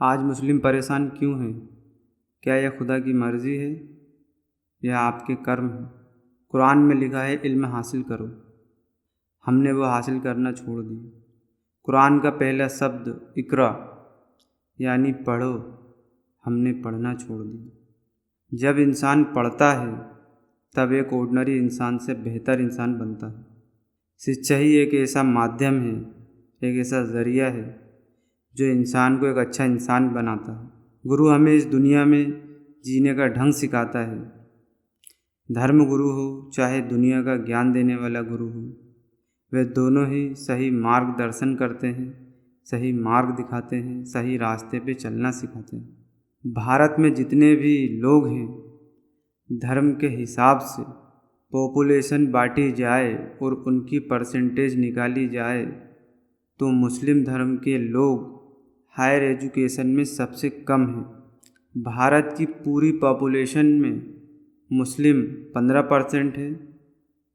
आज मुस्लिम परेशान क्यों हैं? क्या यह खुदा की मर्ज़ी है या आपके कर्म हैं? कुरान में लिखा है, इल्म हासिल करो। हमने वो हासिल करना छोड़ दिया। कुरान का पहला शब्द इक़रा यानी पढ़ो, हमने पढ़ना छोड़ दिया। जब इंसान पढ़ता है तब एक ऑर्डिनरी इंसान से बेहतर इंसान बनता है। शिक्षा ही एक ऐसा माध्यम है, एक ऐसा ज़रिया है जो इंसान को एक अच्छा इंसान बनाता है। गुरु हमें इस दुनिया में जीने का ढंग सिखाता है। धर्म गुरु हो चाहे दुनिया का ज्ञान देने वाला गुरु हो, वे दोनों ही सही मार्गदर्शन करते हैं, सही मार्ग दिखाते हैं, सही रास्ते पे चलना सिखाते हैं। भारत में जितने भी लोग हैं, धर्म के हिसाब से पॉपुलेशन बांटी जाए और उनकी परसेंटेज निकाली जाए तो मुस्लिम धर्म के लोग हायर एजुकेशन में सबसे कम हैं। भारत की पूरी पॉपुलेशन में मुस्लिम 15% है।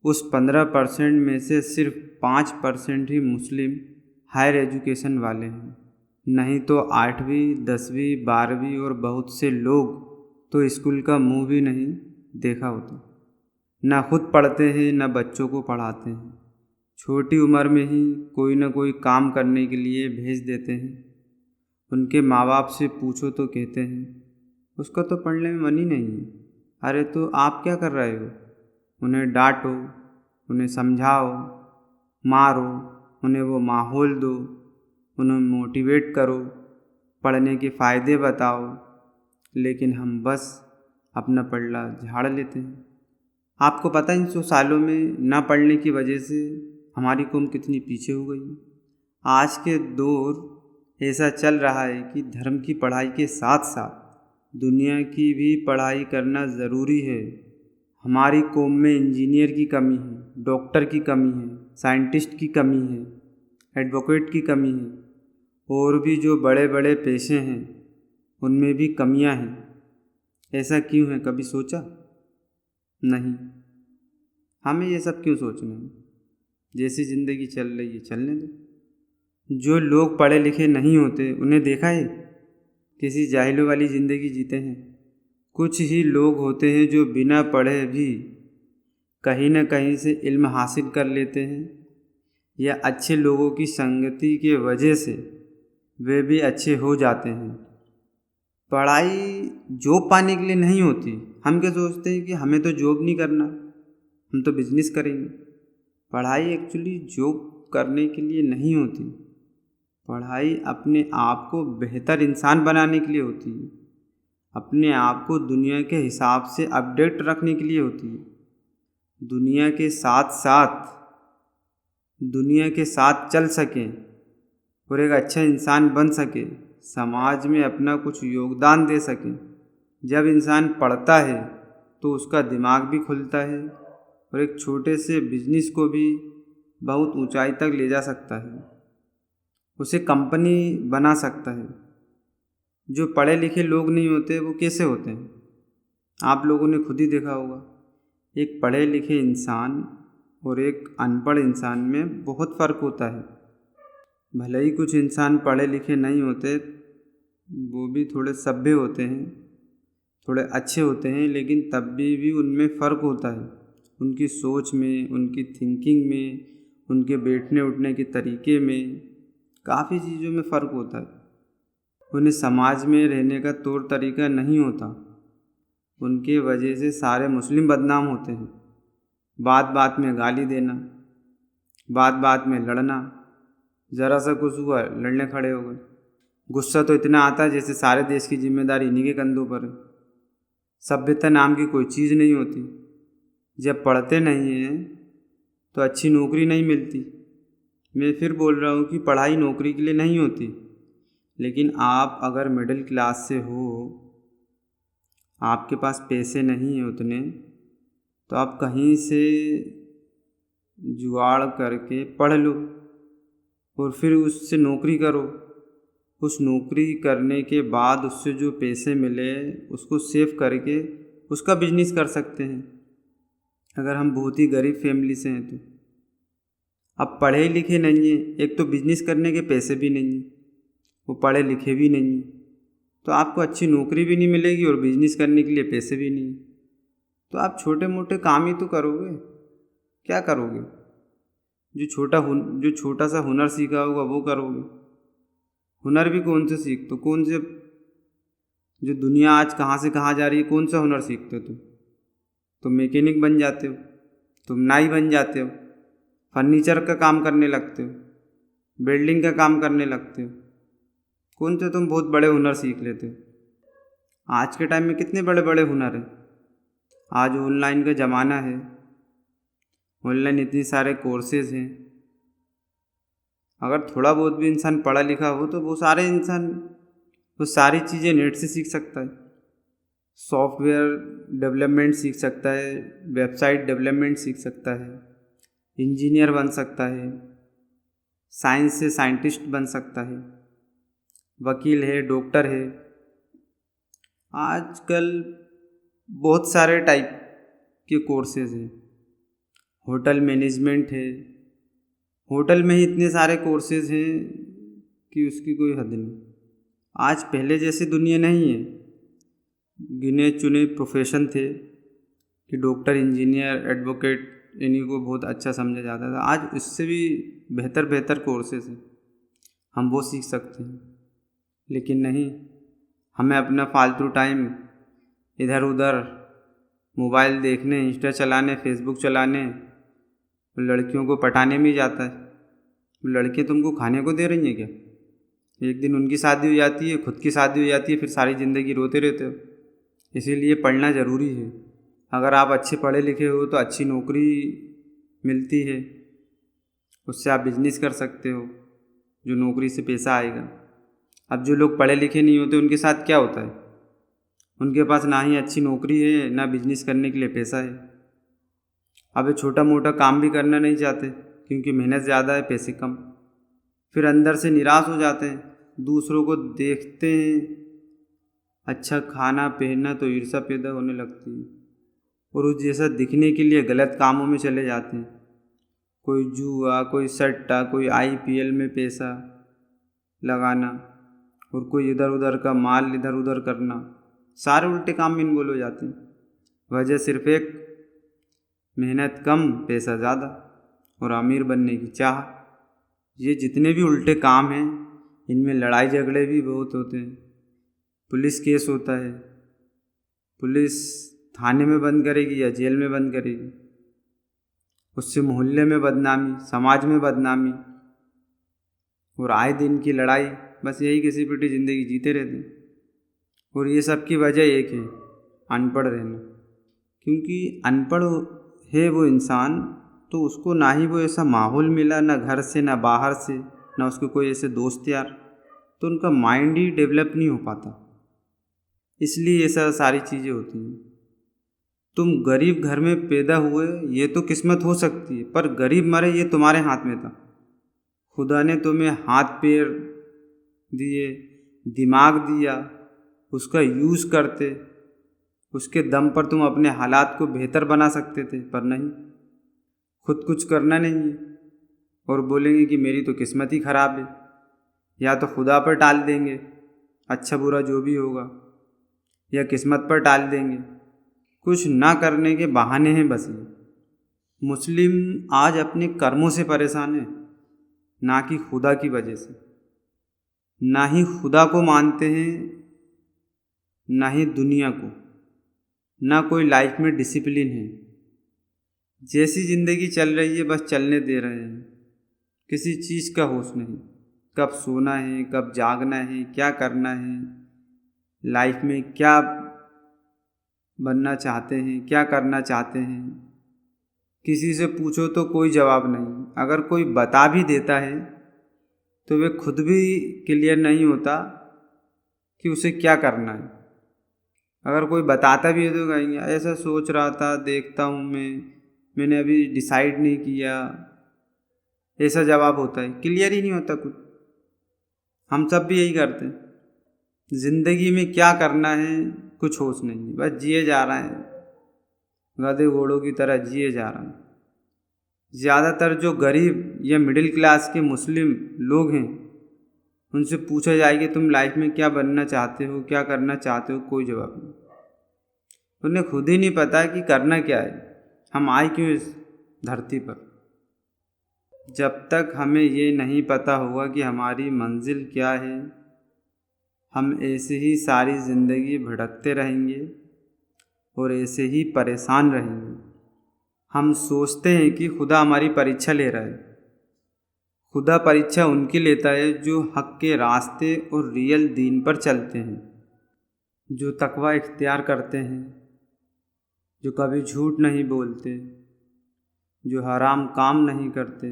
उस 15% में से सिर्फ 5% ही मुस्लिम हायर एजुकेशन वाले हैं, नहीं तो 8वीं 10वीं 12वीं और बहुत से लोग तो स्कूल का मुंह भी नहीं देखा होता। ना खुद पढ़ते हैं ना बच्चों को पढ़ाते हैं। छोटी उम्र में ही कोई ना कोई काम करने के लिए भेज देते हैं। उनके माँ बाप से पूछो तो कहते हैं उसका तो पढ़ने में मन ही नहीं है। अरे तो आप क्या कर रहे हो? उन्हें डांटो, उन्हें समझाओ, मारो, उन्हें वो माहौल दो, उन्हें मोटिवेट करो, पढ़ने के फ़ायदे बताओ, लेकिन हम बस अपना पल्ला झाड़ लेते हैं। आपको पता है इन 100 सालों में ना पढ़ने की वजह से हमारी कौम कितनी पीछे हो गई है। आज के दौर ऐसा चल रहा है कि धर्म की पढ़ाई के साथ साथ दुनिया की भी पढ़ाई करना ज़रूरी है। हमारी कौम में इंजीनियर की कमी है, डॉक्टर की कमी है, साइंटिस्ट की कमी है, एडवोकेट की कमी है, और भी जो बड़े बड़े पेशे हैं उनमें भी कमियां हैं। ऐसा क्यों है, कभी सोचा? नहीं। हमें ये सब क्यों सोचना है? जैसी ज़िंदगी चल रही है चलने दो। जो लोग पढ़े लिखे नहीं होते उन्हें देखा है किसी जाहिलों वाली ज़िंदगी जीते हैं। कुछ ही लोग होते हैं जो बिना पढ़े भी कहीं न कहीं से इल्म हासिल कर लेते हैं, या अच्छे लोगों की संगति के वजह से वे भी अच्छे हो जाते हैं। पढ़ाई जॉब पाने के लिए नहीं होती। हम क्या सोचते हैं कि हमें तो जॉब नहीं करना, हम तो बिजनेस करेंगे। पढ़ाई एक्चुअली जॉब करने के लिए नहीं होती। पढ़ाई अपने आप को बेहतर इंसान बनाने के लिए होती है, अपने आप को दुनिया के हिसाब से अपडेट रखने के लिए होती है, दुनिया के साथ चल सकें और एक अच्छा इंसान बन सके, समाज में अपना कुछ योगदान दे सके। जब इंसान पढ़ता है तो उसका दिमाग भी खुलता है और एक छोटे से बिजनेस को भी बहुत ऊंचाई तक ले जा सकता है, उसे कंपनी बना सकता है। जो पढ़े लिखे लोग नहीं होते वो कैसे होते हैं? आप लोगों ने खुद ही देखा होगा। एक पढ़े लिखे इंसान और एक अनपढ़ इंसान में बहुत फ़र्क होता है। भले ही कुछ इंसान पढ़े लिखे नहीं होते, वो भी थोड़े सभ्य होते हैं, थोड़े अच्छे होते हैं, लेकिन तब भी उनमें फ़र्क होता है। उनकी सोच में, उनकी थिंकिंग में, उनके बैठने उठने के तरीके में, काफ़ी चीज़ों में फ़र्क होता है। उन्हें समाज में रहने का तौर तरीका नहीं होता। उनके वजह से सारे मुस्लिम बदनाम होते हैं। बात बात में गाली देना, बात बात में लड़ना, ज़रा सा कुछ हुआ लड़ने खड़े हो गए। गुस्सा तो इतना आता है जैसे सारे देश की जिम्मेदारी इन्हीं के कंधों पर है। सभ्यता नाम की कोई चीज़ नहीं होती। जब पढ़ते नहीं हैं तो अच्छी नौकरी नहीं मिलती। मैं फिर बोल रहा हूँ कि पढ़ाई नौकरी के लिए नहीं होती, लेकिन आप अगर मिडिल क्लास से हो, आपके पास पैसे नहीं हैं उतने, तो आप कहीं से जुगाड़ करके पढ़ लो और फिर उससे नौकरी करो। उस नौकरी करने के बाद उससे जो पैसे मिले उसको सेव करके उसका बिजनेस कर सकते हैं, अगर हम बहुत ही गरीब फैमिली से हैं तो। अब पढ़े लिखे नहीं हैं, एक तो बिजनेस करने के पैसे भी नहीं हैं, वो पढ़े लिखे भी नहीं हैं, तो आपको अच्छी नौकरी भी नहीं मिलेगी और बिजनेस करने के लिए पैसे भी नहीं। तो आप छोटे मोटे काम ही तो करोगे, क्या करोगे? जो छोटा सा हुनर सीखा होगा वो करोगे। हुनर भी कौन से सीखते हो? कौन से, जो दुनिया आज कहाँ से कहाँ जा रही है, कौन सा हुनर सीखते हो तुम मैकेनिक बन जाते हो, तुम नाई बन जाते हो, फर्नीचर का काम करने लगते हो, बिल्डिंग का काम करने लगते हो। कौन से तुम बहुत बड़े हुनर सीख लेते हो? आज के टाइम में कितने बड़े बड़े हुनर हैं। आज ऑनलाइन का ज़माना है, ऑनलाइन इतनी सारे कोर्सेज हैं। अगर थोड़ा बहुत भी इंसान पढ़ा लिखा हो तो वो सारी चीज़ें नेट से सीख सकता है। सॉफ्टवेयर डेवलपमेंट सीख सकता है, वेबसाइट डेवलपमेंट सीख सकता है, इंजीनियर बन सकता है, साइंस से साइंटिस्ट बन सकता है, वकील है, डॉक्टर है। आजकल बहुत सारे टाइप के कोर्सेज हैं। होटल मैनेजमेंट है, होटल में ही इतने सारे कोर्सेज हैं कि उसकी कोई हद नहीं। आज पहले जैसी दुनिया नहीं है। गिने चुने प्रोफेशन थे कि डॉक्टर, इंजीनियर, एडवोकेट, इन्हीं को बहुत अच्छा समझा जाता था। आज इससे भी बेहतर कोर्सेज हैं, हम वो सीख सकते हैं। लेकिन नहीं, हमें अपना फालतू टाइम इधर उधर मोबाइल देखने, इंस्टा चलाने, फेसबुक चलाने, लड़कियों को पटाने में ही जाता है। लड़के तुमको खाने को दे रही हैं क्या? एक दिन उनकी शादी हो जाती है, खुद की शादी हो जाती है, फिर सारी ज़िंदगी रोते रहते हो। इसीलिए पढ़ना ज़रूरी है। अगर आप अच्छे पढ़े लिखे हो तो अच्छी नौकरी मिलती है, उससे आप बिजनेस कर सकते हो, जो नौकरी से पैसा आएगा। अब जो लोग पढ़े लिखे नहीं होते उनके साथ क्या होता है? उनके पास ना ही अच्छी नौकरी है, ना बिजनेस करने के लिए पैसा है। अब ये छोटा मोटा काम भी करना नहीं चाहते क्योंकि मेहनत ज़्यादा है, पैसे कम। फिर अंदर से निराश हो जाते हैं। दूसरों को देखते हैं अच्छा खाना पहनना तो ईर्ष्या पैदा होने लगती है और उस जैसा दिखने के लिए गलत कामों में चले जाते हैं। कोई जुआ, कोई सट्टा, कोई IPL में पैसा लगाना और कोई इधर उधर का माल इधर उधर करना, सारे उल्टे काम में इन्वॉल्व हो जाते हैं। वजह सिर्फ एक, मेहनत कम, पैसा ज़्यादा और अमीर बनने की चाह। ये जितने भी उल्टे काम हैं इनमें लड़ाई झगड़े भी बहुत होते हैं, पुलिस केस होता है। पुलिस थाने में बंद करेगी या जेल में बंद करेगी, उससे मोहल्ले में बदनामी, समाज में बदनामी और आए दिन की लड़ाई। बस यही घिसी पिटी ज़िंदगी जीते रहते हैं। और ये सब की वजह एक है, अनपढ़ रहना। क्योंकि अनपढ़ है वो इंसान तो उसको ना ही वो ऐसा माहौल मिला, ना घर से ना बाहर से, ना उसके कोई ऐसे दोस्त यार, तो उनका माइंड ही डेवलप नहीं हो पाता। इसलिए ये सारी चीज़ें होती हैं। तुम गरीब घर में पैदा हुए ये तो किस्मत हो सकती है, पर गरीब मरे ये तुम्हारे हाथ में था। खुदा ने तुम्हें हाथ पैर दिए, दिमाग दिया, उसका यूज़ करते, उसके दम पर तुम अपने हालात को बेहतर बना सकते थे, पर नहीं। खुद कुछ करना नहीं है और बोलेंगे कि मेरी तो किस्मत ही ख़राब है, या तो खुदा पर टाल देंगे अच्छा बुरा जो भी होगा, या किस्मत पर टाल देंगे। कुछ ना करने के बहाने हैं बस ये। मुस्लिम आज अपने कर्मों से परेशान है, ना कि खुदा की वजह से। ना ही खुदा को मानते हैं, ना ही दुनिया को, ना कोई लाइफ में डिसिप्लिन है। जैसी ज़िंदगी चल रही है बस चलने दे रहे हैं, किसी चीज़ का होश नहीं। कब सोना है, कब जागना है, क्या करना है, लाइफ में क्या बनना चाहते हैं, क्या करना चाहते हैं, किसी से पूछो तो कोई जवाब नहीं। अगर कोई बता भी देता है तो वे खुद भी क्लियर नहीं होता कि उसे क्या करना है। अगर कोई बताता भी है तो कहेंगे ऐसा सोच रहा था, देखता हूँ मैंने अभी डिसाइड नहीं किया, ऐसा जवाब होता है। क्लियर ही नहीं होता कुछ। हम सब भी यही करते हैं। ज़िंदगी में क्या करना है कुछ होश नहीं है, बस जिए जा रहे हैं, गधे घोड़ों की तरह जिए जा रहे हैं। ज़्यादातर जो गरीब या मिडिल क्लास के मुस्लिम लोग हैं उनसे पूछा जाए कि तुम लाइफ में क्या बनना चाहते हो, क्या करना चाहते हो, कोई जवाब नहीं। उन्हें खुद ही नहीं पता कि करना क्या है, हम आए क्यों इस धरती पर। जब तक हमें ये नहीं पता होगा कि हमारी मंजिल क्या है, हम ऐसे ही सारी ज़िंदगी भटकते रहेंगे और ऐसे ही परेशान रहेंगे। हम सोचते हैं कि खुदा हमारी परीक्षा ले रहा है। खुदा परीक्षा उनकी लेता है जो हक के रास्ते और रियल दीन पर चलते हैं, जो तकवा इख्तियार करते हैं, जो कभी झूठ नहीं बोलते, जो हराम काम नहीं करते,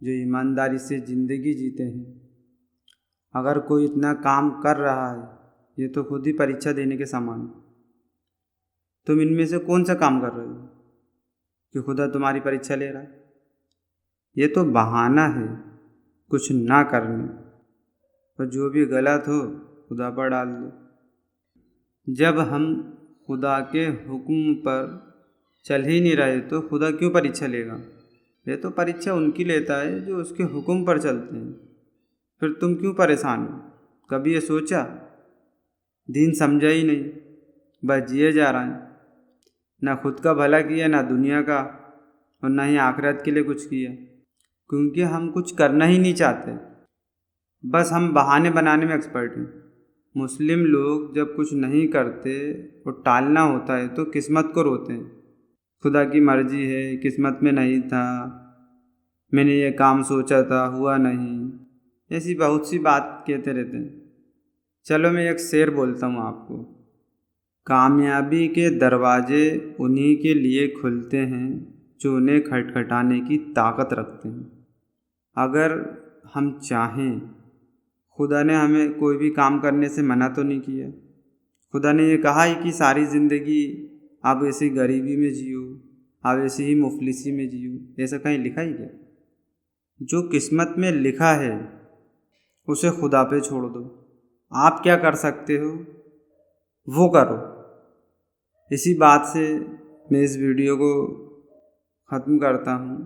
जो ईमानदारी से ज़िंदगी जीते हैं। अगर कोई इतना काम कर रहा है, ये तो खुद ही परीक्षा देने के समान है। तुम इनमें से कौन सा काम कर रहे हो कि खुदा तुम्हारी परीक्षा ले रहा है? ये तो बहाना है कुछ ना करने, और जो भी गलत हो खुदा पर डाल दो। जब हम खुदा के हुक्म पर चल ही नहीं रहे तो खुदा क्यों परीक्षा लेगा? ये तो परीक्षा उनकी लेता है जो उसके हुक्म पर चलते हैं। फिर तुम क्यों परेशान हो? कभी ये सोचा? दीन समझा ही नहीं, बस जिए जा रहा है। ना खुद का भला किया, ना दुनिया का, और ना ही आखिरत के लिए कुछ किया, क्योंकि हम कुछ करना ही नहीं चाहते। बस हम बहाने बनाने में एक्सपर्ट हैं। मुस्लिम लोग जब कुछ नहीं करते और टालना होता है तो किस्मत को रोते हैं। खुदा की मर्जी है, किस्मत में नहीं था, मैंने ये काम सोचा था, हुआ नहीं, ऐसी बहुत सी बात कहते रहते हैं। चलो मैं एक शेर बोलता हूँ आपको। कामयाबी के दरवाजे उन्हीं के लिए खुलते हैं जो उन्हें खटखटाने की ताकत रखते हैं। अगर हम चाहें, खुदा ने हमें कोई भी काम करने से मना तो नहीं किया। खुदा ने ये कहा है कि सारी ज़िंदगी आप ऐसी गरीबी में जियो, आप ऐसी ही मुफलिसी में जियो। ऐसा कहीं लिखा ही क्या? जो किस्मत में लिखा है उसे खुदा पे छोड़ दो। आप क्या कर सकते हो वो करो। इसी बात से मैं इस वीडियो को ख़त्म करता हूँ।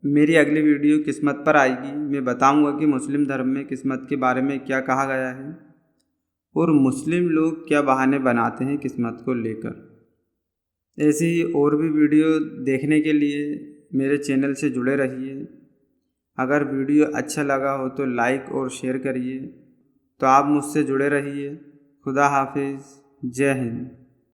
मेरी अगली वीडियो किस्मत पर आएगी। मैं बताऊँगा कि मुस्लिम धर्म में किस्मत के बारे में क्या कहा गया है और मुस्लिम लोग क्या बहाने बनाते हैं किस्मत को लेकर। ऐसी ही और भी वीडियो देखने के लिए मेरे चैनल से जुड़े रहिए। अगर वीडियो अच्छा लगा हो तो लाइक और शेयर करिए। तो आप मुझसे जुड़े रहिए। खुदा हाफिज़। जय हिंद।